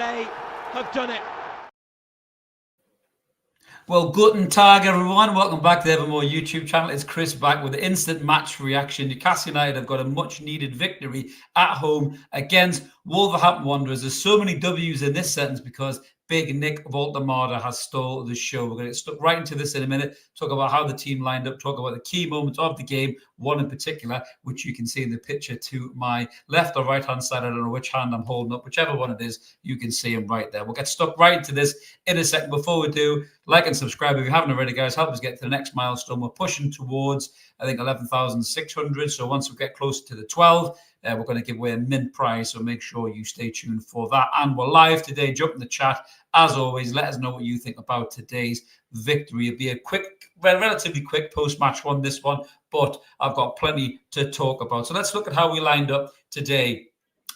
they have done it. Well, guten Tag, everyone. Welcome back to the Evermore YouTube channel. It's Chris back with the instant match reaction. Newcastle United have got a much-needed victory at home against Wolverhampton Wanderers. There's so many W's in this sentence because Big Nick Woltemade has stole the show. We're going to get stuck right into this in a minute, talk about how the team lined up, talk about the key moments of the game, one in particular, which you can see in the picture to my left or right-hand side. I don't know which hand I'm holding up. Whichever one it is, you can see him right there. We'll get stuck right into this in a second. Before we do, like and subscribe if you haven't already, guys. Help us get to the next milestone. We're pushing towards, I think, 11,600. So once we get closer to the 12, we're going to give away a mint prize, so make sure you stay tuned for that. And we're live today. Jump in the chat. As always, let us know what you think about today's victory. It'll be a quick, relatively quick post-match one, this one, but I've got plenty to talk about. So let's look at how we lined up today.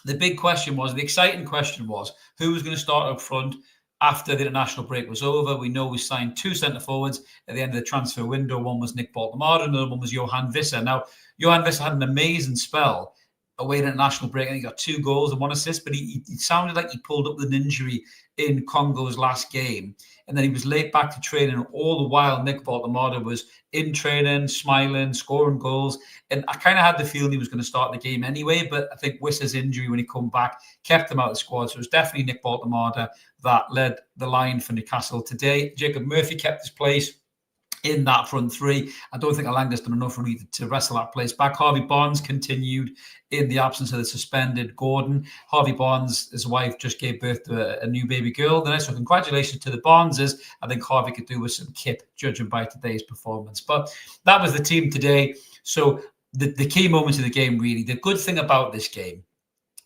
The big question was, the exciting question was, who was going to start up front after the international break was over? We know we signed two centre-forwards at the end of the transfer window. One was Nick Woltemade, and the other one was Johan Visser. Now, Johan Visser had an amazing spell away in international break, and he got 2 goals and 1 assist, but he sounded like he pulled up with an injury in Congo's last game, and then he was late back to training. All the while, Nick Woltemade was in training, smiling, scoring goals, and I kind of had the feeling he was going to start the game anyway, but I think Wisser's injury when he come back kept him out of the squad, so it was definitely Nick Woltemade that led the line for Newcastle today. Jacob Murphy kept his place in that front three. I don't think Alanga's done enough for me to wrestle that place back. Harvey Barnes continued in the absence of the suspended Gordon. Harvey Barnes, his wife, just gave birth to a new baby girl there. So congratulations to the Barneses. I think Harvey could do with some kip, judging by today's performance. But that was the team today. So the key moments of the game, really. The good thing about this game,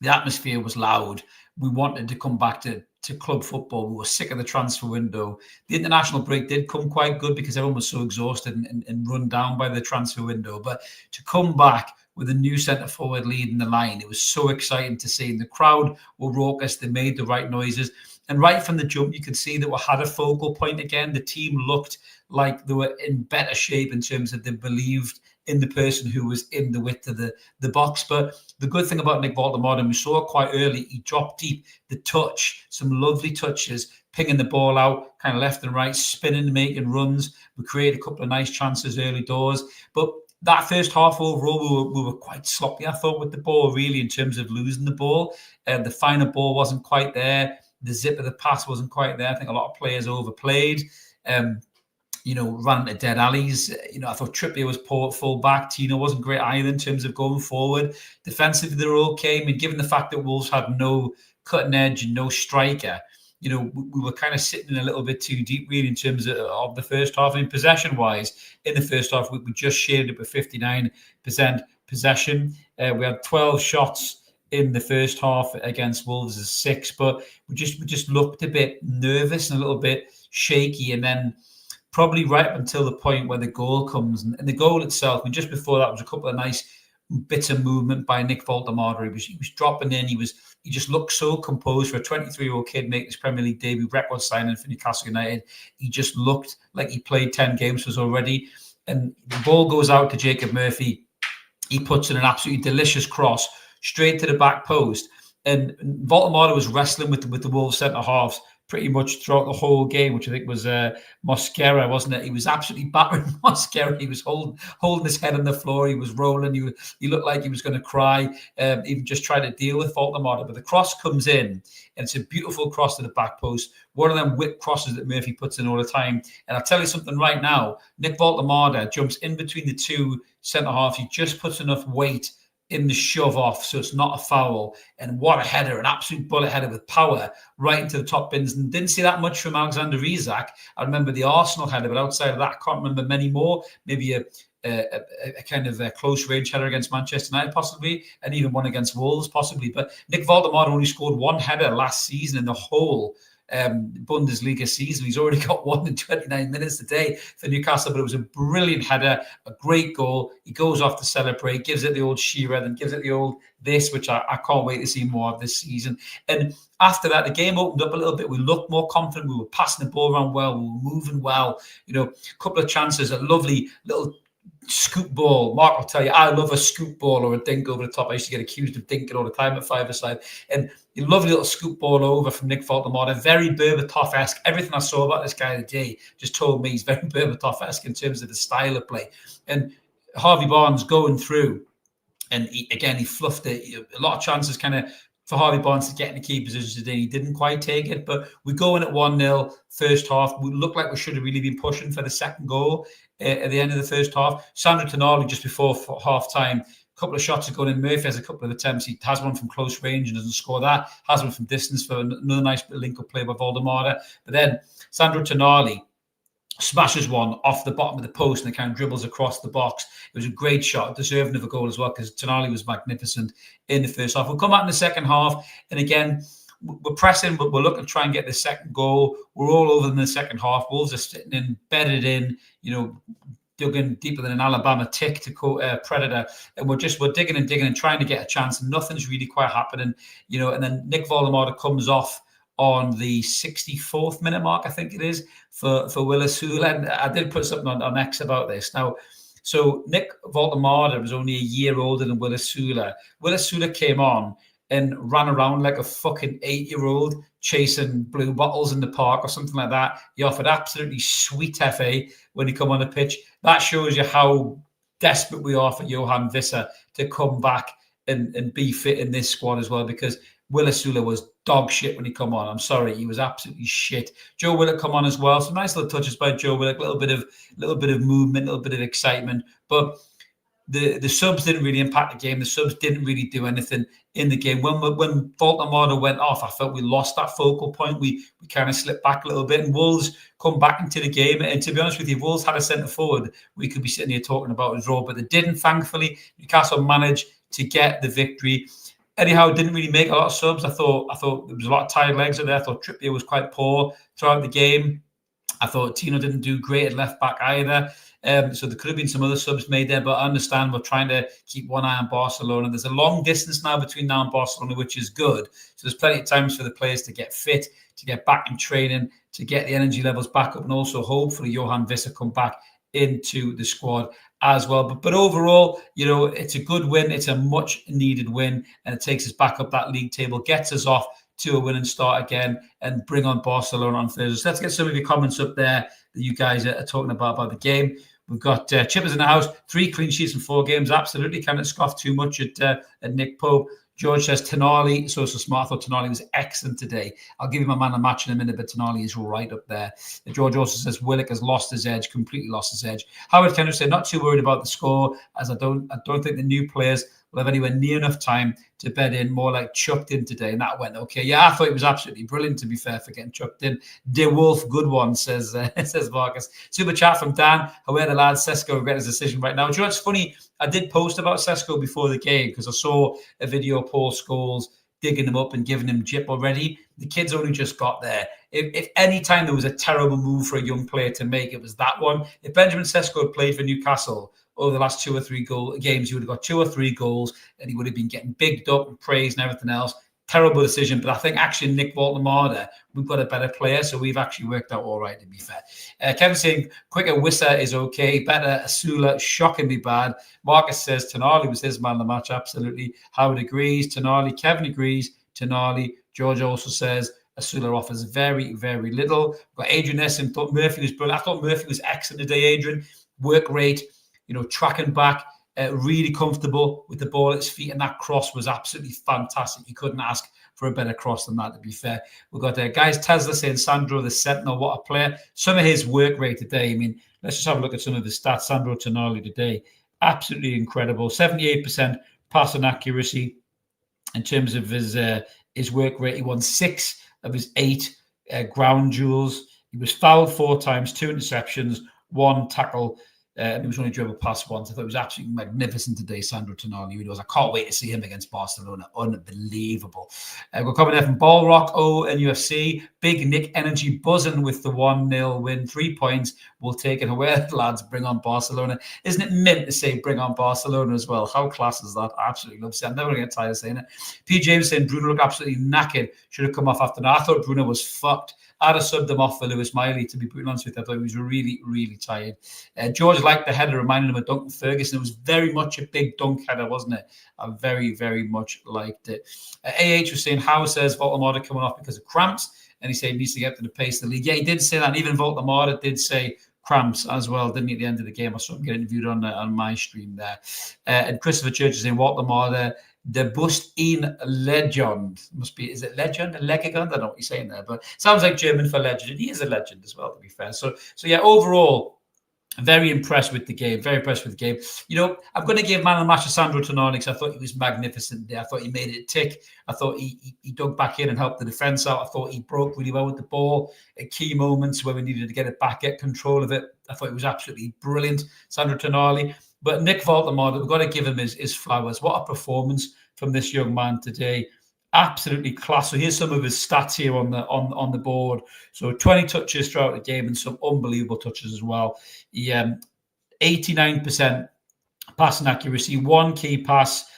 the atmosphere was loud. We wanted to come back to club football. We were sick of the transfer window. The international break did come quite good because everyone was so exhausted and run down by the transfer window. But to come back with a new centre-forward leading the line, it was so exciting to see. And the crowd were raucous. They made the right noises. And right from the jump, you could see that we had a focal point again. The team looked like they were in better shape in terms of they believed in the person who was in the width of the box. But the good thing about Nick Woltemade, and we saw it quite early, he dropped deep, the touch, some lovely touches, pinging the ball out, kind of left and right, spinning, making runs. We created a couple of nice chances early doors. But that first half overall, we were quite sloppy, I thought, with the ball, really, in terms of losing the ball. The final ball wasn't quite there. The zip of the pass wasn't quite there. I think a lot of players overplayed. Ran into dead alleys. I thought Trippier was poor at full back. Tino wasn't great either in terms of going forward. Defensively, they were okay. I mean, given the fact that Wolves had no cutting edge and no striker, we were kind of sitting in a little bit too deep, really, in terms of the first half. I mean, possession-wise, in the first half, we just shared it with 59% possession. We had 12 shots in the first half against Wolves' 6, but we just looked a bit nervous and a little bit shaky, and then probably right up until the point where the goal comes. And the goal itself, and just before that was a couple of nice bits of movement by Nick Woltemade. He was dropping in. He just looked so composed for a 23-year-old kid making his Premier League debut, record signing for Newcastle United. He just looked like he played 10 games for us already. And the ball goes out to Jacob Murphy. He puts in an absolutely delicious cross straight to the back post. And Woltemade was wrestling with the Wolves centre-halves pretty much throughout the whole game, which I think was Mosquera, wasn't it? He was absolutely battering Mosquera. He was holding his head on the floor. He was rolling. He looked like he was going to cry. Even just tried to deal with Woltemade. But the cross comes in, and it's a beautiful cross to the back post. One of them whip crosses that Murphy puts in all the time. And I'll tell you something right now. Nick Woltemade jumps in between the two centre-halves. He just puts enough weight in the shove off, so it's not a foul. And what a header, an absolute bullet header with power right into the top bins. And didn't see that much from Alexander Isak. I remember the Arsenal header, but outside of that, I can't remember many more. Maybe a kind of a close range header against Manchester United, possibly, and even one against Wolves, possibly. But Nick Woltemade only scored 1 header last season in the whole Bundesliga season. He's already got 1 in 29 minutes today for Newcastle, but it was a brilliant header, a great goal. He goes off to celebrate, gives it the old Shearer, then gives it the old this, which I can't wait to see more of this season. And after that, the game opened up a little bit. We looked more confident. We were passing the ball around well. We were moving well. A couple of chances, a lovely little scoop ball. Mark will tell you, I love a scoop ball or a dink over the top. I used to get accused of dinking all the time at five-a-side. And a lovely little scoop ball over from Nick Woltemade. Very Berbatov-esque. Everything I saw about this guy today just told me he's very Berbatov-esque in terms of the style of play. And Harvey Barnes going through, and he fluffed it. A lot of chances kind of for Harvey Barnes to get in the key positions today. He didn't quite take it, but we go in at 1-0 first half. We look like we should have really been pushing for the second goal at the end of the first half. Sandro Tonali just before half time, a couple of shots are going in. Murphy has a couple of attempts. He has one from close range and doesn't score that. Has one from distance for another nice link-up play by Woltemade. But then Sandro Tonali smashes one off the bottom of the post and it kind of dribbles across the box. It was a great shot, deserving of a goal as well, because Tonali was magnificent in the first half. We'll come out in the second half, and again, we're pressing, but we're looking to try and get the second goal. We're all over them in the second half. Wolves are sitting in, bedded in, dug in deeper than an Alabama tick to predator, and we're digging and trying to get a chance, and nothing's really quite happening, and then Nick Woltemade comes off on the 64th minute mark, I think it is, for Willis Sula. And I did put something on X about this. Now, so Nick Woltemade was only a year older than Willis Sula. Willis Sula came on and ran around like a fucking 8-year-old chasing blue bottles in the park or something like that. He offered absolutely sweet FA when he come on the pitch. That shows you how desperate we are for Johan Visser to come back and be fit in this squad as well, because Willis Sula was dog shit when he come on. I'm sorry, he was absolutely shit. Joe Willock come on as well. Some nice little touches by Joe Willock, a little bit of movement, a little bit of excitement. But the subs didn't really impact the game. The subs didn't really do anything in the game. When Woltemade went off, I felt we lost that focal point. We kind of slipped back a little bit, and Wolves come back into the game. And to be honest with you, Wolves had a centre forward we could be sitting here talking about as well, but they didn't. Thankfully, Newcastle managed to get the victory. Anyhow, didn't really make a lot of subs. I thought there was a lot of tired legs in there. I thought Trippier was quite poor throughout the game. I thought Tino didn't do great at left back either. So there could have been some other subs made there, but I understand we're trying to keep one eye on Barcelona. There's a long distance now between now and Barcelona, which is good. So there's plenty of times for the players to get fit, to get back in training, to get the energy levels back up, and also hopefully Johan Visser come back into the squad as well. But overall, it's a good win. It's a much needed win, and it takes us back up that league table, gets us off to a winning start again, and bring on Barcelona on Thursday. So let's get some of your comments up there that you guys are talking about the game. We've got Chippers in the house, 3 clean sheets in 4 games. Absolutely, can't scoff too much at Nick Pope. George says Tonali, so smart. I thought Tonali was excellent today. I'll give you my man of the match in a minute, but Tonali is right up there. George also says Willock has lost his edge, completely lost his edge. Howard Kendrick said, not too worried about the score, as I don't think the new players will have anywhere near enough time to bed in, more like chucked in today. And that went okay. Yeah, I thought it was absolutely brilliant, to be fair, for getting chucked in. De Wolf, good one, says Marcus. Super chat from Dan. How are the lads? Sesko regret his decision right now. Do you know what's funny? I did post about Sesko before the game because I saw a video of Paul Scholes digging him up and giving him jip already. The kid's only just got there. If any time there was a terrible move for a young player to make, it was that one. If Benjamin Sesko had played for Newcastle over the last 2 or 3 games, he would have got 2 or 3 goals, and he would have been getting bigged up and praised and everything else. Terrible decision, but I think actually Nick Woltemade, we've got a better player, so we've actually worked out all right, to be fair. Kevin saying, quicker Wisser is okay, better Asula, shockingly bad. Marcus says Tonali was his man of the match, absolutely. Howard agrees, Tonali. Kevin agrees, Tonali. George also says Asula offers very, very little. We've got Adrian Essen, thought Murphy was brilliant. I thought Murphy was excellent today, Adrian. Work rate, tracking back, really comfortable with the ball at his feet, and that cross was absolutely fantastic. You couldn't ask for a better cross than that, to be fair. We've got guys, Tesla saying Sandro the Sentinel, what a player. Some of his work rate today, let's just have a look at some of his stats. Sandro Tonali today, absolutely incredible. 78% passing accuracy. In terms of his work rate, he won 6 of his 8 ground duels. He was fouled 4 times, 2 interceptions, 1 tackle. He was only dribbled past once. I thought it was absolutely magnificent today, Sandro Tonali. I can't wait to see him against Barcelona. Unbelievable. We're coming there from Ballrock, NUFC. Big Nick Energy buzzing with the 1-0 win. 3 points. We'll take it away, lads. Bring on Barcelona. Isn't it meant to say bring on Barcelona as well? How class is that? I absolutely love it. I'm never going to get tired of saying it. P. James saying Bruno looked absolutely knackered. Should have come off after that. I thought Bruno was fucked. I'd have subbed him off for Lewis Miley, to be brutally honest with you. I thought he was really, really tired. George liked the header, reminding him of Duncan Ferguson. It was very much a big dunk header, wasn't it? I very, very much liked it. AH was saying, Howe says Woltemade coming off because of cramps, and he said he needs to get to the pace of the league. Yeah, he did say that. And even Woltemade did say cramps as well, didn't he, at the end of the game? I saw him get interviewed on my stream there. And Christopher Church is saying, Woltemade, the bust-in legend. Must be, is it legend? A legend? I don't know what you're saying there, but sounds like German for legend. He is a legend as well, to be fair. So yeah, overall, very impressed with the game. Very impressed with the game. You know, I'm going to give man of the match to Sandro Tonali because I thought he was magnificent there. I thought he made it tick. I thought he dug back in and helped the defence out. I thought he broke really well with the ball at key moments where we needed to get it back, get control of it. I thought it was absolutely brilliant, Sandro Tonali. But Nick Woltemade, we've got to give him his flowers. What a performance from this young man today. Absolutely class. So here's some of his stats here on the board. So 20 touches throughout the game and some unbelievable touches as well. He 89% passing accuracy, 1 key pass.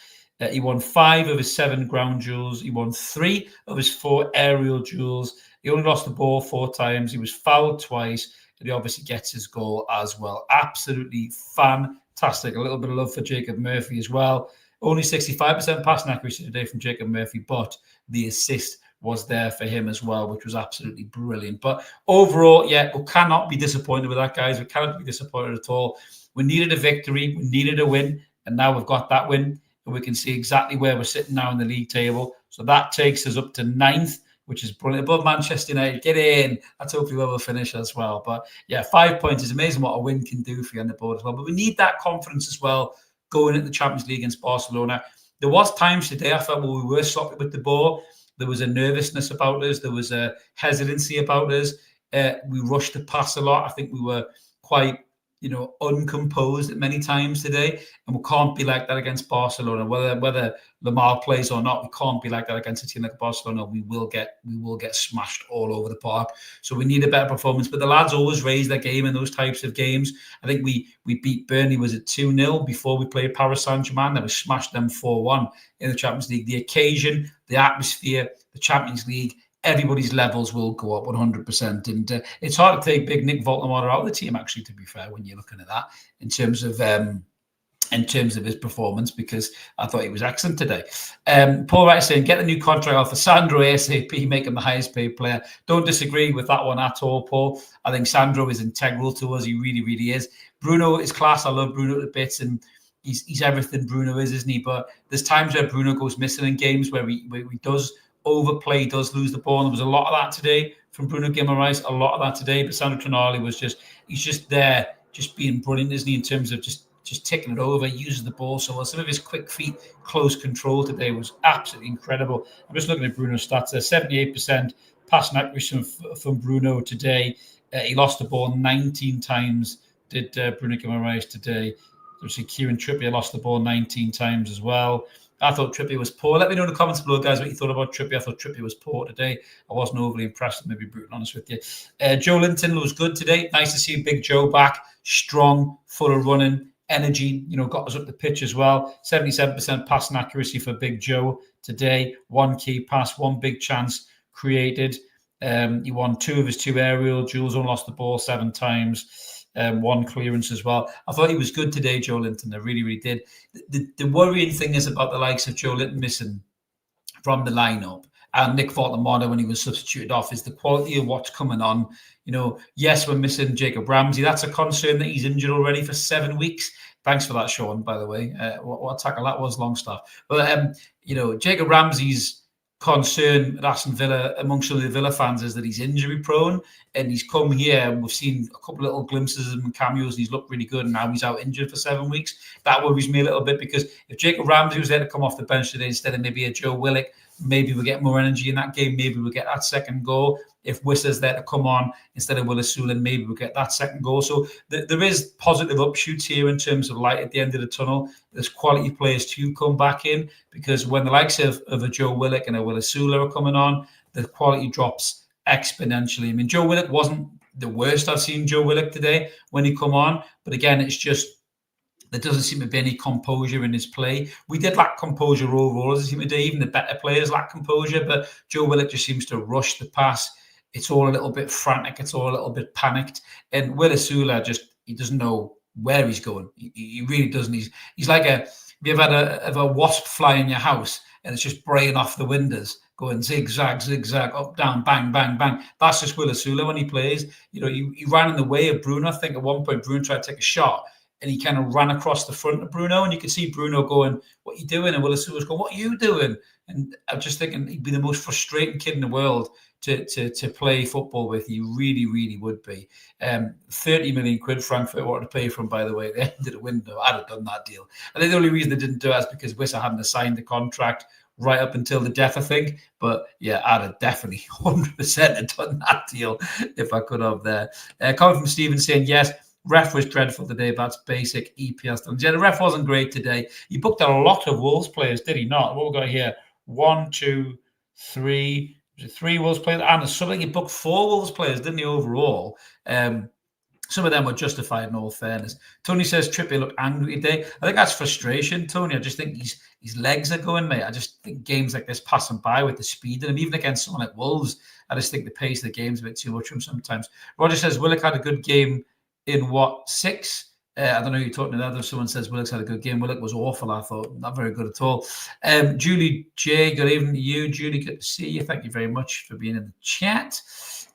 He won 5 of his 7 ground duels. He won 3 of his 4 aerial duels. He only lost the ball 4 times. He was fouled twice. And he obviously gets his goal as well. Absolutely fantastic. A little bit of love for Jacob Murphy as well. Only 65% passing accuracy today from Jacob Murphy, but the assist was there for him as well, which was absolutely brilliant. But overall, yeah, we cannot be disappointed with that, guys. We cannot be disappointed at all. We needed a victory. We needed a win. And now we've got that win. And we can see exactly where we're sitting now in the league table. So that takes us up to 9th, which is brilliant. Above Manchester United, get in. That's hopefully where we'll finish as well. But yeah, 5 points is amazing what a win can do for you on the board as well. But we need that confidence as well going into the Champions League against Barcelona. There was times today I felt, well, we were sloppy with the ball. There was a nervousness about us. There was a hesitancy about us. We rushed the pass a lot. I think we were quite, uncomposed at many times today. And we can't be like that against Barcelona. Whether Lamar plays or not, we can't be like that against a team like Barcelona. We will get smashed all over the park. So we need a better performance. But the lads always raise their game in those types of games. I think we beat Burnley, was it 2-0 before we played Paris Saint-Germain? Then we smashed them 4-1 in the Champions League. The occasion, the atmosphere, the Champions League, everybody's levels will go up 100%. And it's hard to take big Nick Woltemade out of the team, actually, to be fair, when you're looking at that in terms of his performance, because I thought he was excellent today. Paul Wright is saying, get the new contract off for Sandro ASAP, make him the highest paid player. Don't disagree with that one at all, Paul. I think Sandro is integral to us. He really, really is. Bruno is class. I love Bruno to bits, and he's everything Bruno is, isn't he? But there's times where Bruno goes missing in games where he does overplay, does lose the ball. And there was a lot of that today from Bruno Guimaraes, a lot of that today. But Sandro Tonali was he's just there, just being brilliant, isn't he, in terms of just ticking it over, uses the ball so well. Some of his quick feet, close control today was absolutely incredible. I'm just looking at Bruno's stats there. 78% passing accuracy from Bruno today. He lost the ball 19 times, did Bruno Guimaraes today. Obviously, Kieran Trippier lost the ball 19 times as well. I thought Trippier was poor. Let me know in the comments below, guys, what you thought about Trippier. I thought Trippier was poor today. I wasn't overly impressed, to be brutally honest with you. Joe Linton was good today. Nice to see Big Joe back, strong, full of running, energy, got us up the pitch as well. 77% passing accuracy for Big Joe today. 1 key pass, 1 big chance created. He won 2 of his 2 aerial duels, only lost the ball 7 times. 1 clearance as well. I thought he was good today, Joe Linton. I really, really did. The worrying thing is about the likes of Joe Linton missing from the lineup and Nick Woltemade when he was substituted off is the quality of what's coming on. Yes, we're missing Jacob Ramsey. That's a concern that he's injured already for 7 weeks. Thanks for that, Sean, by the way. What tackle that was, Longstaff. But, Jacob Ramsey's concern at Aston Villa amongst some of the Villa fans is that he's injury prone, and he's come here and we've seen a couple of little glimpses of him in cameos and he's looked really good, and now he's out injured for 7 weeks. That worries me a little bit, because if Jacob Ramsey was there to come off the bench today instead of maybe a Joe Willock, maybe we'll get more energy in that game. Maybe we'll get that second goal. If Wissa's there to come on instead of Willis Sulin, maybe we'll get that second goal. So there is positive upshoots here in terms of light at the end of the tunnel. There's quality players to come back in, because when the likes of a Joe Willock and a Willis Sulin are coming on, the quality drops exponentially. I mean, Joe Willock wasn't the worst I've seen Joe Willock today when he come on. But again, it's just, there doesn't seem to be any composure in his play. We did lack composure overall as a team today. Even the better players lack composure, but Joe Willock just seems to rush the pass. it's all a little bit frantic. It's all a little bit panicked. And Will Asula he doesn't know where he's going. He really doesn't. He's like have you ever had a wasp fly in your house and it's just spraying off the windows, going zigzag, zigzag, up, down, bang, bang, bang. That's just Will Asula when he plays. He ran in the way of Bruno. I think at one point Bruno tried to take a shot and he kind of ran across the front of Bruno, and you could see Bruno going, "What are you doing?" And Will Asula's going, "What are you doing?" And I'm just thinking he'd be the most frustrating kid in the world to play football with. He really, really would be. 30 million quid Frankfurt wanted to pay for him, by the way, at the end of the window. I'd have done that deal. I think the only reason they didn't do it is because Wissa hadn't signed the contract right up until the death, I think. But yeah, I'd have definitely 100% done that deal if I could have there. Coming from Stephen saying, yes, ref was dreadful today, but that's basic EPL. Yeah, the ref wasn't great today. He booked a lot of Wolves players, did he not? What we got here? 1, 2, 3. 3 Wolves players, and something he booked 4 Wolves players, didn't he, overall? Some of them were justified in all fairness. Tony says Trippier looked angry today. I think that's frustration, Tony. I just think his legs are going, mate. I just think games like this pass him by with the speed in him, even against someone like Wolves. I just think the pace of the game's a bit too much for him sometimes. Roger says Willock had a good game in 6? I don't know who you're talking about. If someone says Willock's had a good game, Willock was awful, I thought. Not very good at all. Julie J, good evening to you. Julie, good to see you. Thank you very much for being in the chat.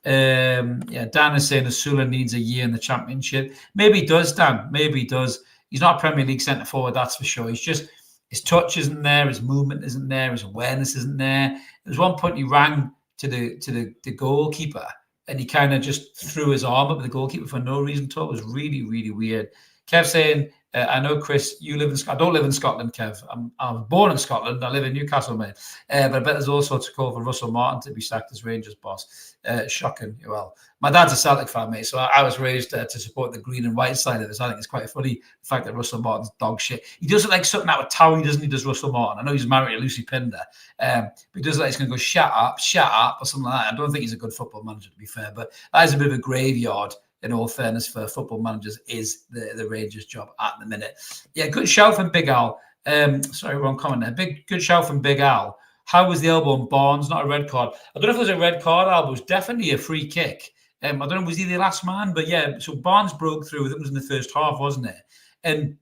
Yeah, Dan is saying Asula needs a year in the Championship. Maybe he does, Dan. Maybe he does. He's not a Premier League centre forward, that's for sure. He's just, his touch isn't there, his movement isn't there, his awareness isn't there. There's one point he rang to the goalkeeper and he kind of just threw his arm up at the goalkeeper for no reason at all. It was really, really weird. Kev saying, I know, Chris, you live in Scotland. I don't live in Scotland, Kev. I was born in Scotland. I live in Newcastle, mate. But I bet there's all sorts of call for Russell Martin to be sacked as Rangers boss. Shocking. Well, my dad's a Celtic fan, mate, so I was raised to support the green and white side of this. I think it's quite funny, the fact that Russell Martin's dog shit. He does it like something out of Towie, doesn't he, does Russell Martin? I know he's married to Lucy Pinder, but he does like he's going to go, shut up, or something like that. I don't think he's a good football manager, to be fair, but that is a bit of a graveyard, in all fairness, for football managers, is the Rangers' job at the minute. Yeah, good shout from Big Al. Sorry, wrong comment there. Good shout from Big Al. How was the elbow on Barnes? Not a red card. I don't know if it was a red card, Al, but it was definitely a free kick. I don't know, was he the last man? But yeah, so Barnes broke through. It was in the first half, wasn't it? And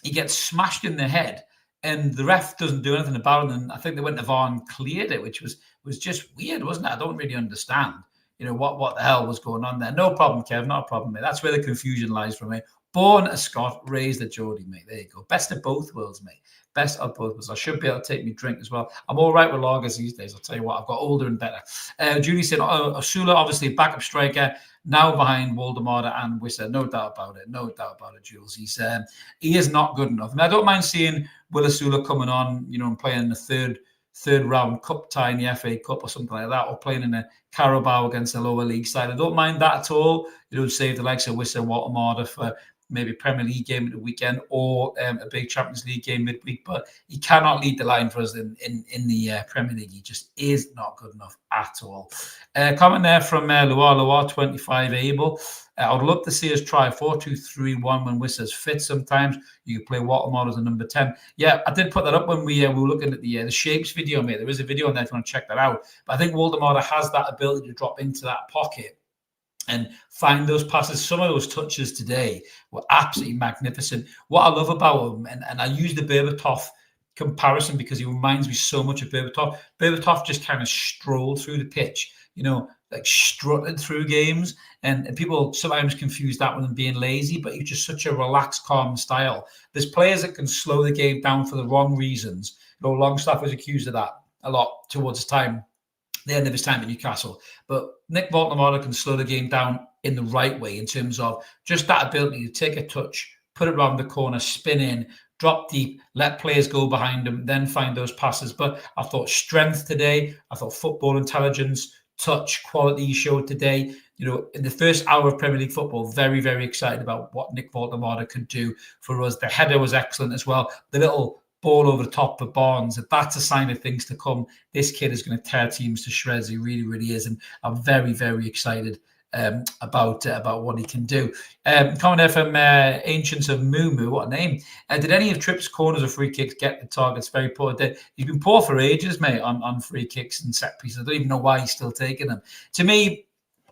he gets smashed in the head, and the ref doesn't do anything about it. And I think they went to VAR and cleared it, which was just weird, wasn't it? I don't really understand. What the hell was going on there? No problem, Kev. Not a problem, mate. That's where the confusion lies for me. Born a Scot, raised a Geordie, mate. There you go. Best of both worlds, mate. Best of both worlds. I should be able to take me drink as well. I'm all right with lagers these days. I'll tell you what, I've got older and better. Julie said, Asula, obviously backup striker, now behind Woltemade and Wissa. No doubt about it. No doubt about it, Jules. He is not good enough. I don't mind seeing Will Asula coming on, and playing in the third round cup tie in the FA Cup or something like that, or playing in a Carabao against a lower league side. I don't mind that at all. Save the likes of Wissa and Woltemade for maybe a Premier League game at the weekend, or a big Champions League game midweek, but he cannot lead the line for us in the Premier League. He just is not good enough at all. Comment there from Loire 25 Abel. I would love to see us try 4-2-3-1 when Wissa's fit sometimes. You could play Woltemade as a number 10. Yeah, I did put that up when we were looking at the shapes video, mate. There is a video on there if you want to check that out. But I think Woltemade has that ability to drop into that pocket and find those passes. Some of those touches today were absolutely magnificent. What I love about him, and I use the Berbatov comparison because he reminds me so much of Berbatov. Berbatov just kind of strolled through the pitch, like strutted through games. And people sometimes confuse that with him being lazy, but he's just such a relaxed, calm style. There's players that can slow the game down for the wrong reasons. Longstaff was accused of that a lot towards the end of his time at Newcastle. But Nick Woltemade can slow the game down in the right way in terms of just that ability to take a touch, put it around the corner, spin in, drop deep, let players go behind him, then find those passes. But I thought strength today, I thought football intelligence, touch, quality he showed today. In the first hour of Premier League football, very, very excited about what Nick Woltemade could do for us. The header was excellent as well. The little ball over the top of Barnes, if that's a sign of things to come, this kid is going to tear teams to shreds. He really, really is. And I'm very, very excited about what he can do. Coming there from Ancients of Moo, what a name. Did any of Tripp's corners or free kicks get the targets? Very poor. He's been poor for ages, mate, on free kicks and set pieces. I don't even know why he's still taking them. To me,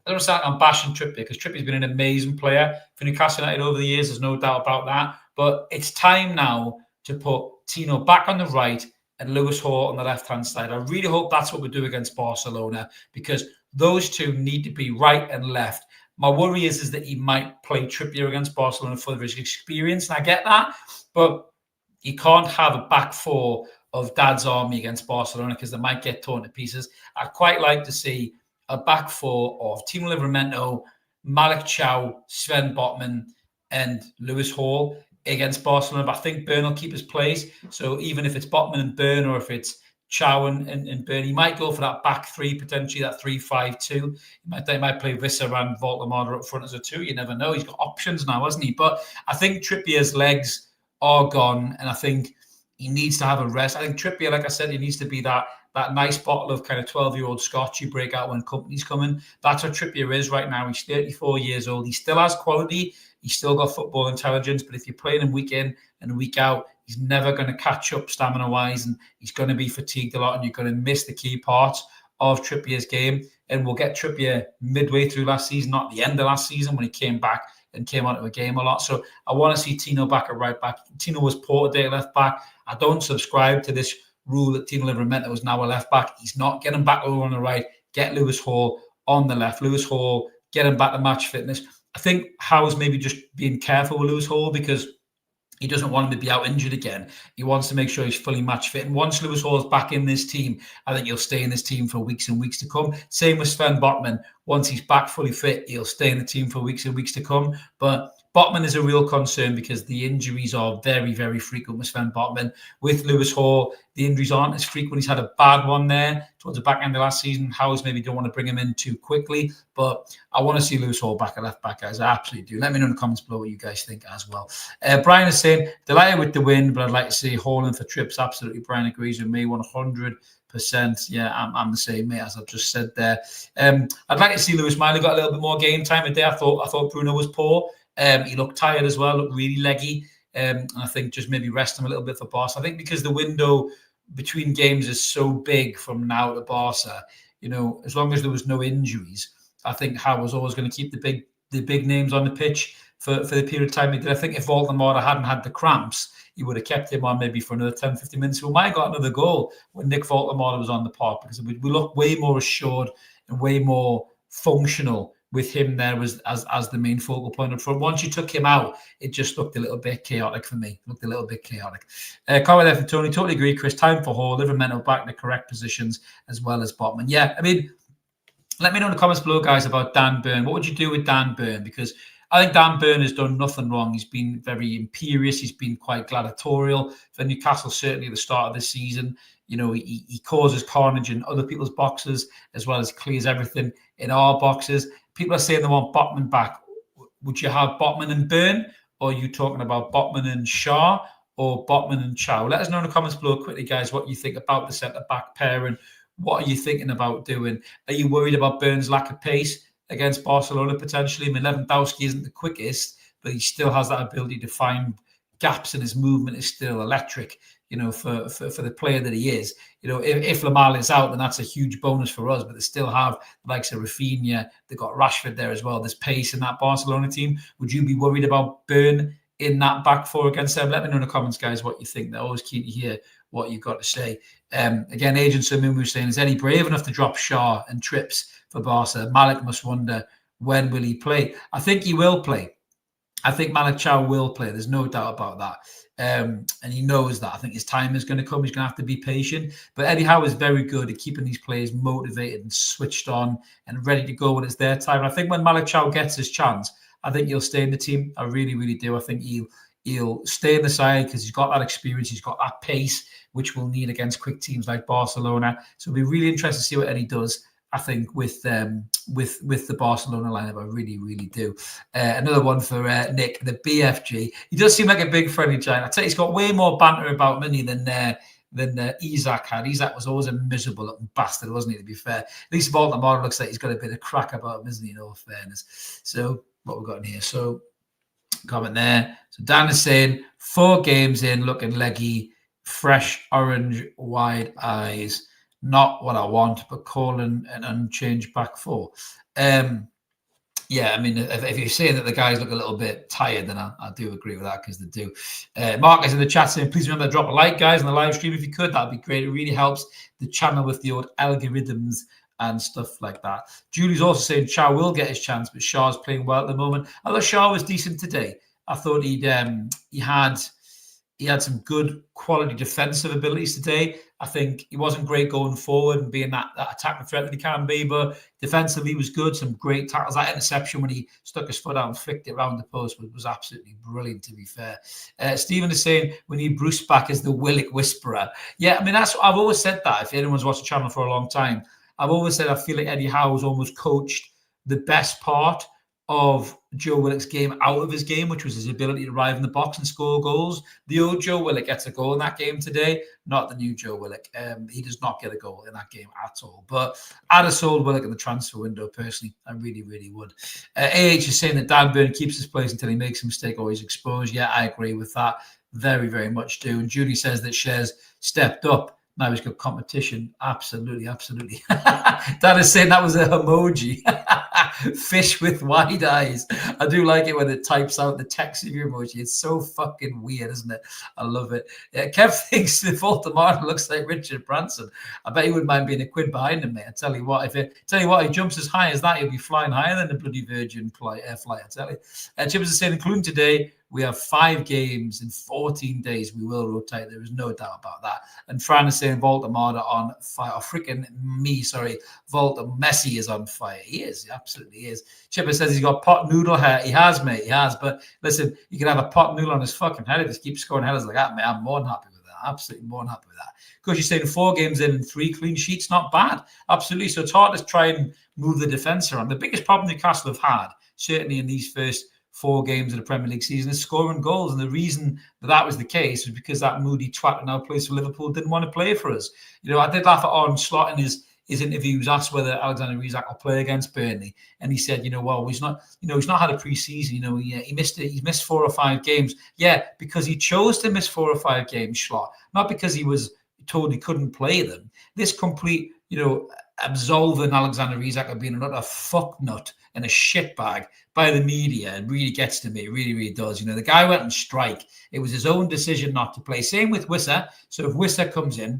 I don't sound like I'm bashing Trippier, because Trippier's been an amazing player for Newcastle United over the years. There's no doubt about that. But it's time now to put Tino back on the right and Lewis Hall on the left-hand side. I really hope that's what we do against Barcelona, because those two need to be right and left. My worry is that he might play Trippier against Barcelona for his experience, and I get that. But you can't have a back four of Dad's army against Barcelona, because they might get torn to pieces. I'd quite like to see a back four of Tino Livramento, Malik Chow, Sven Botman, and Lewis Hall against Barcelona. But I think Burn will keep his place. So even if it's Botman and Burn, or if it's Chow and Burn, he might go for that back three, potentially that 3-5-2. They might play Visser and Woltemade up front as a two. You never know. He's got options now, hasn't he? But I think Trippier's legs are gone, and I think he needs to have a rest. I think Trippier, like I said, he needs to be that nice bottle of kind of 12-year-old scotch you break out when company's coming. That's what Trippier is right now. He's 34 years old. He still has quality. He's still got football intelligence. But if you're playing him week in and week out, he's never going to catch up stamina-wise, and he's going to be fatigued a lot, and you're going to miss the key parts of Trippier's game. And we'll get Trippier midway through last season, not the end of last season when he came back and came onto a game a lot. So I want to see Tino back at right back. Tino was poor today at left back. I don't subscribe to this rule that Tino Livramento is now a left back. He's not. Get him back over on the right. Get Lewis Hall on the left. Lewis Hall, get him back to match fitness. I think Howe's maybe just being careful with Lewis Hall, because he doesn't want him to be out injured again. He wants to make sure he's fully match fit. And once Lewis Hall's back in this team, I think he'll stay in this team for weeks and weeks to come. Same with Sven Botman. Once he's back fully fit, he'll stay in the team for weeks and weeks to come. But Botman is a real concern, because the injuries are very, very frequent with Sven Botman. With Lewis Hall, the injuries aren't as frequent. He's had a bad one there towards the back end of last season. Howes maybe don't want to bring him in too quickly. But I want to see Lewis Hall back at left back, guys. I absolutely do. Let me know in the comments below what you guys think as well. Brian is saying, delighted with the win, but I'd like to see Hall in for trips. Absolutely. Brian agrees with me 100%. Yeah, I'm the same, mate, as I've just said there. I'd like to see Lewis Miley got a little bit more game time today. I thought Bruno was poor. He looked tired as well, looked really leggy. And I think just maybe rest him a little bit for Barca. I think because the window between games is so big from now to Barca, as long as there was no injuries, I think Howe was always going to keep the big names on the pitch for the period of time he did. I think if Woltemade hadn't had the cramps, he would have kept him on maybe for another 10, 15 minutes. We might have got another goal when Nick Woltemade was on the park, because we looked way more assured and way more functional with him there as the main focal point up front. Once you took him out, it just looked a little bit chaotic for me. Looked a little bit chaotic. Comment there from Tony. Totally agree, Chris. Time for Hall. Livramento back in the correct positions as well as Botman. Yeah, I mean, let me know in the comments below, guys, about Dan Burn. What would you do with Dan Burn? Because I think Dan Burn has done nothing wrong. He's been very imperious. He's been quite gladiatorial for Newcastle, certainly at the start of the season. He causes carnage in other people's boxes as well as clears everything in our boxes. People are saying they want Botman back. Would you have Botman and Burn, or are you talking about Botman and Shaw, or Botman and Chow? Let us know in the comments below quickly, guys, what you think about the centre-back pairing. What are you thinking about doing? Are you worried about Burn's lack of pace against Barcelona potentially? I mean, Lewandowski isn't the quickest, but he still has that ability to find gaps, and his movement is still electric, for the player that he is. If Lamar is out, then that's a huge bonus for us, but they still have the likes of Rafinha. They've got Rashford there as well. There's pace in that Barcelona team. Would you be worried about Burn in that back four against them? Let me know in the comments, guys, what you think. They're always keen to hear what you've got to say. Again, Agent Samu was saying, is Eddie brave enough to drop Shaw and Trips for Barca? Malik must wonder, when will he play? I think he will play. I think Malik Chow will play. There's no doubt about that. And he knows that. I think his time is going to come. He's going to have to be patient. But Eddie Howe is very good at keeping these players motivated and switched on and ready to go when it's their time. And I think when Malik Chow gets his chance, I think he'll stay in the team. I really, really do. I think he'll stay in the side because he's got that experience. He's got that pace, which we'll need against quick teams like Barcelona. So it'll be really interesting to see what Eddie does, I think, with the Barcelona lineup. I really, really do. Another one for Nick, the BFG. He does seem like a big friendly giant. I tell you, he's got way more banter about money than Isaac had. Isaac was always a miserable looking bastard, wasn't he, to be fair? At least Baltimore looks like he's got a bit of crack about him, isn't he, in all fairness? So what we've got in here. So comment there. So Dan is saying 4 games in, looking leggy, fresh orange, wide eyes. Not what I want, but calling an unchanged back four. Yeah, I mean, if you're saying that the guys look a little bit tired, then I do agree with that, because they do. Mark is in the chat saying, please remember to drop a like, guys, on the live stream if you could. That'd be great. It really helps the channel with the old algorithms and stuff like that. Julie's also saying Shah will get his chance, but Shah's playing well at the moment. I thought Shah was decent today. I thought he had some good quality defensive abilities today. I think he wasn't great going forward and being that attacking threat that he can be, but defensively he was good. Some great tackles. That interception when he stuck his foot out and flicked it around the post was absolutely brilliant, to be fair. Stephen is saying we need Bruce back as the Willock Whisperer. Yeah, I mean, that's I've always said that. If anyone's watched the channel for a long time, I've always said I feel like Eddie Howe's almost coached the best part of Joe Willock's game out of his game, which was his ability to arrive in the box and score goals. The old Joe Willock gets a goal in that game today, not the new Joe Willock. He does not get a goal in that game at all. But I'd have sold Willock in the transfer window, personally. I really, really would. AH is saying that Dan Burn keeps his place until he makes a mistake or he's exposed. Yeah, I agree with that. Very, very much do. And Julie says that Shares stepped up. Now he's got competition. Absolutely, absolutely. Dan is saying that was an emoji. Fish with wide eyes. I do like it when it types out the text of your emoji. It's so fucking weird, isn't it? I love it. Yeah, Kev thinks the Woltemade looks like Richard Branson. I bet he wouldn't mind being a quid behind him, mate. I tell you what, he jumps as high as that, he'll be flying higher than the bloody Virgin flight. I tell you. Chips is saying, including today, we have 5 games in 14 days. We will rotate. There is no doubt about that. And Fran is saying Woltemade on fire. Oh, freaking me, sorry. Messi is on fire. He is. He absolutely is. Chipper says he's got pot noodle hair. He has, mate. He has. But listen, you can have a pot noodle on his fucking head if he keeps scoring headers like that, mate. I'm more than happy with that. Absolutely more than happy with that. Because you're saying 4 games in and 3 clean sheets, not bad. Absolutely. So it's hard to try and move the defence around. The biggest problem Newcastle have had, certainly in these first 4 games of the Premier League season, is scoring goals. And the reason that was the case was because that moody twat who now plays for Liverpool didn't want to play for us. You know, I did laugh at Arne Slot in his interview. He was asked whether Alexander Isak will play against Burnley, and he said, well, he's not had a pre-season. He missed 4 or 5 games. Yeah, because he chose to miss 4 or 5 games, Slot, not because he was told he couldn't play them. This complete, absolving Alexander Isak of being another fucknut and a shitbag by the media, it really gets to me. It really, really does. The guy went on strike. It was his own decision not to play. Same with Wissa. So if Wissa comes in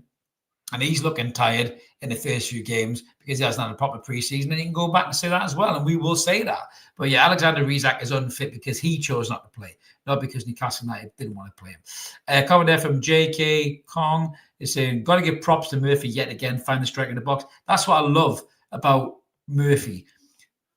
and he's looking tired in the first few games because he hasn't had a proper preseason, and he can go back and say that as well, and we will say that. But yeah, Alexander Isak is unfit because he chose not to play, not because Newcastle United didn't want to play him. Comment there from JK Kong is saying, got to give props to Murphy yet again, find the striker in the box. That's what I love about Murphy.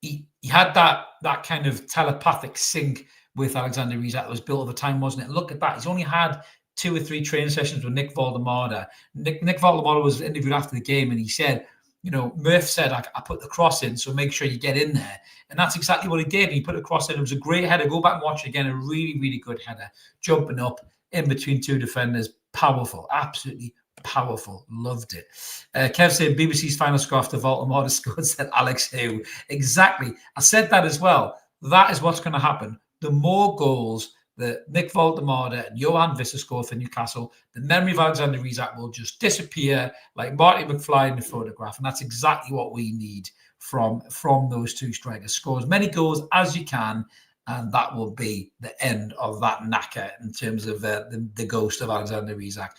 He had that kind of telepathic sync with Alexander Isak that was built over time, wasn't it? Look at that. He's only had 2 or 3 training sessions with Nick Woltemade. Nick Woltemade was interviewed after the game, and he said, Murph said, I put the cross in, so make sure you get in there. And that's exactly what he did. He put the cross in. It was a great header. Go back and watch it again. A really, really good header. Jumping up in between 2 defenders. Powerful. Absolutely powerful. Loved it. Kev said BBC's final score after Woltemade scored, said Alex who. Exactly. I said that as well. That is what's going to happen. The more goals that Nick Woltemade and Johan Wissa score for Newcastle, the memory of Alexander Isak will just disappear like Marty McFly in the photograph. And that's exactly what we need from those 2 strikers. Score as many goals as you can, and that will be the end of that knacker in terms of the ghost of Alexander Isak.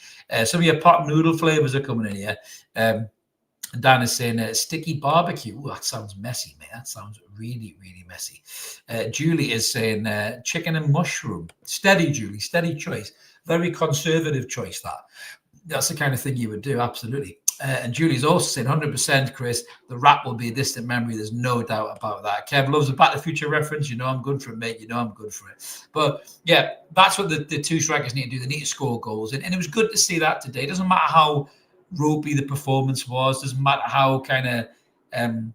Some of your pot noodle flavors are coming in here. Dan is saying sticky barbecue. Ooh, that sounds messy, mate. That sounds really, really messy. Julie is saying chicken and mushroom. Steady, Julie. Steady choice. Very conservative choice, that. That's the kind of thing you would do, absolutely. And Julie's also saying 100%, Chris, the rap will be a distant memory. There's no doubt about that. Kev loves a Back to the Future reference. I'm good for it, mate. I'm good for it. But, yeah, that's what the 2 strikers need to do. They need to score goals. And it was good to see that today. It doesn't matter how ropey the performance was. Doesn't matter how kind of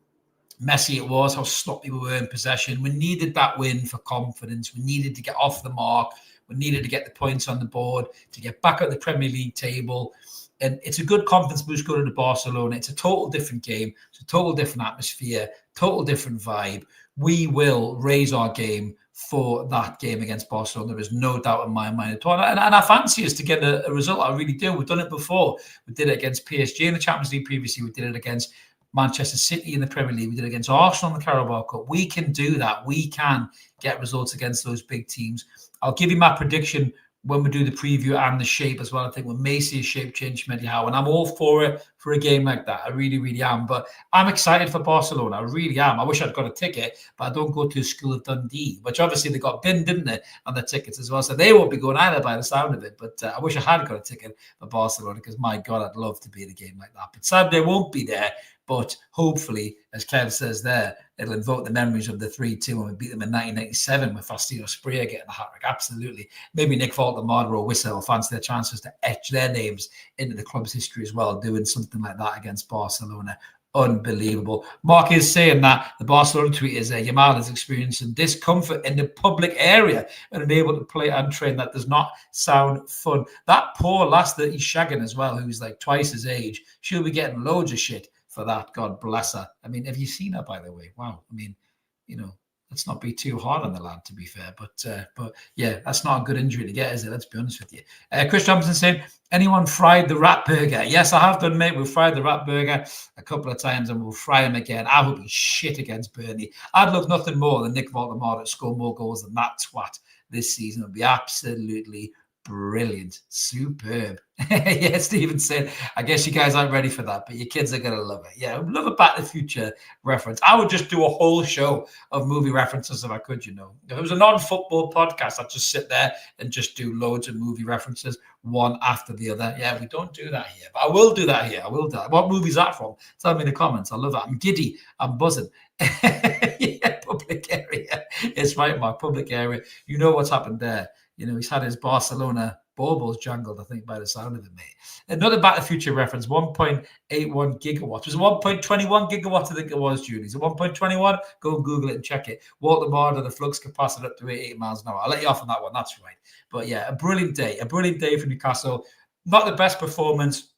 messy it was, how sloppy we were in possession. We needed that win for confidence. We needed to get off the mark. We needed to get the points on the board, to get back at the Premier League table. And it's a good confidence boost going to Barcelona. It's a total different game. It's a total different atmosphere, total different vibe. We will raise our game for that game against Barcelona. There is no doubt in my mind at all. And I fancy us to get a result. I really do. We've done it before. We did it against PSG in the Champions League previously. We did it against Manchester City in the Premier League. We did it against Arsenal in the Carabao Cup. We can do that. We can get results against those big teams. I'll give you my prediction when we do the preview and the shape as well. I think we may see a shape change from Eddie Howe, and I'm all for it for a game like that. I really, really am. But I'm excited for Barcelona. I really am. I wish I'd got a ticket, but I don't go to School of Dundee, which obviously they got binned, didn't they, on the tickets as well. So they won't be going either by the sound of it. But I wish I had got a ticket for Barcelona because, my God, I'd love to be at a game like that. But sadly, I won't be there. But hopefully, as Kev says there, it'll invoke the memories of the 3-2 when we beat them in 1997 with Faustino Spria getting the hat-trick. Absolutely. Maybe Nick Woltemade or Wissa will fancy their chances to etch their names into the club's history as well, doing something like that against Barcelona. Unbelievable. Mark is saying that the Barcelona tweet is Yamal is experiencing discomfort in the public area and unable to play and train. That does not sound fun. That poor lass that he's shagging as well, who's like twice his age, she'll be getting loads of shit for that. God bless her. I mean, have you seen her, by the way? Wow. I mean, let's not be too hard on the lad, to be fair. But yeah, that's not a good injury to get, is it? Let's be honest with you. Chris Thompson saying, anyone fried the rat burger? Yes, I have done, mate. We've fried the rat burger a couple of times and we'll fry him again. I hope he's shit against Burnley. I'd love nothing more than Nick Woltemade to score more goals than that twat this season. It would be absolutely brilliant. Superb. Yeah, Stephen said, I guess you guys aren't ready for that, but your kids are going to love it. Yeah, I love a Back to the Future reference. I would just do a whole show of movie references if I could, If it was a non-football podcast, I'd just sit there and just do loads of movie references, one after the other. Yeah, we don't do that here, but I will do that here. I will do that. What movie is that from? Tell me in the comments. I love that. I'm giddy. I'm buzzing. Yeah, public area. It's right, Mark. Public area. You know what's happened there. He's had his Barcelona baubles jangled, I think, by the sound of it, mate. Another Back to the Future reference, 1.81 gigawatts. Was it 1.21 gigawatts? I think it was, Julie. Is it 1.21? Go and Google it and check it. Woltemade, the flux capacitor up to 88 miles an hour. I'll let you off on that one. That's right. But yeah, a brilliant day for Newcastle. Not the best performance,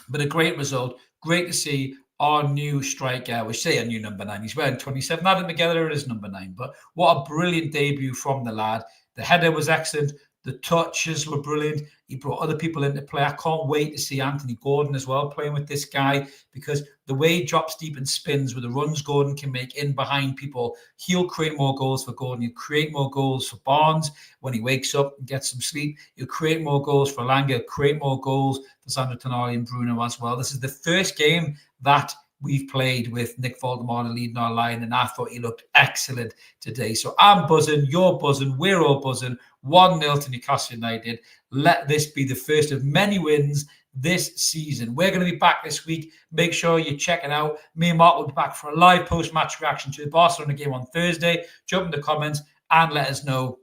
but a great result. Great to see our new striker, we say a new number 9. He's wearing 27. Add them together, it is number 9. But what a brilliant debut from the lad. The header was excellent. The touches were brilliant. He brought other people into play. I can't wait to see Anthony Gordon as well playing with this guy, because the way he drops deep and spins with the runs Gordon can make in behind people, he'll create more goals for Gordon. He'll create more goals for Barnes when he wakes up and gets some sleep. He'll create more goals for Langer. He'll create more goals for Sandro Tonali and Bruno as well. This is the first game that we've played with Nick Woltemade leading our line, and I thought he looked excellent today. So I'm buzzing, you're buzzing, we're all buzzing. 1-0 to Newcastle United. Let this be the first of many wins this season. We're going to be back this week. Make sure you check it out. Me and Mark will be back for a live post-match reaction to the Barcelona game on Thursday. Jump in the comments and let us know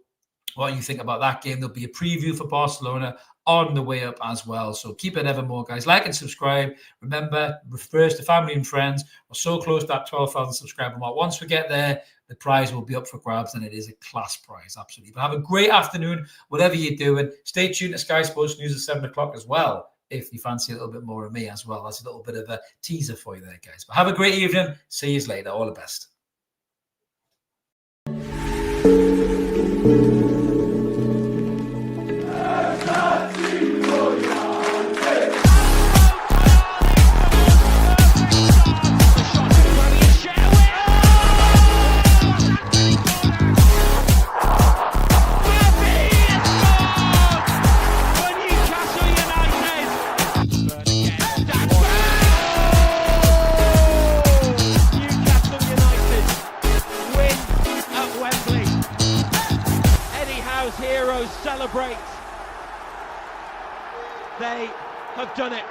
what you think about that game. There'll be a preview for Barcelona on the way up as well. So keep it evermore, guys. Like and subscribe. Remember, refer to family and friends. We're so close to that 12,000 subscriber mark. Once we get there, the prize will be up for grabs, and it is a class prize, absolutely. But have a great afternoon, whatever you're doing. Stay tuned to Sky Sports News at 7 o'clock as well, if you fancy a little bit more of me as well. That's a little bit of a teaser for you there, guys. But have a great evening. See you later. All the best. Celebrate. They have done it.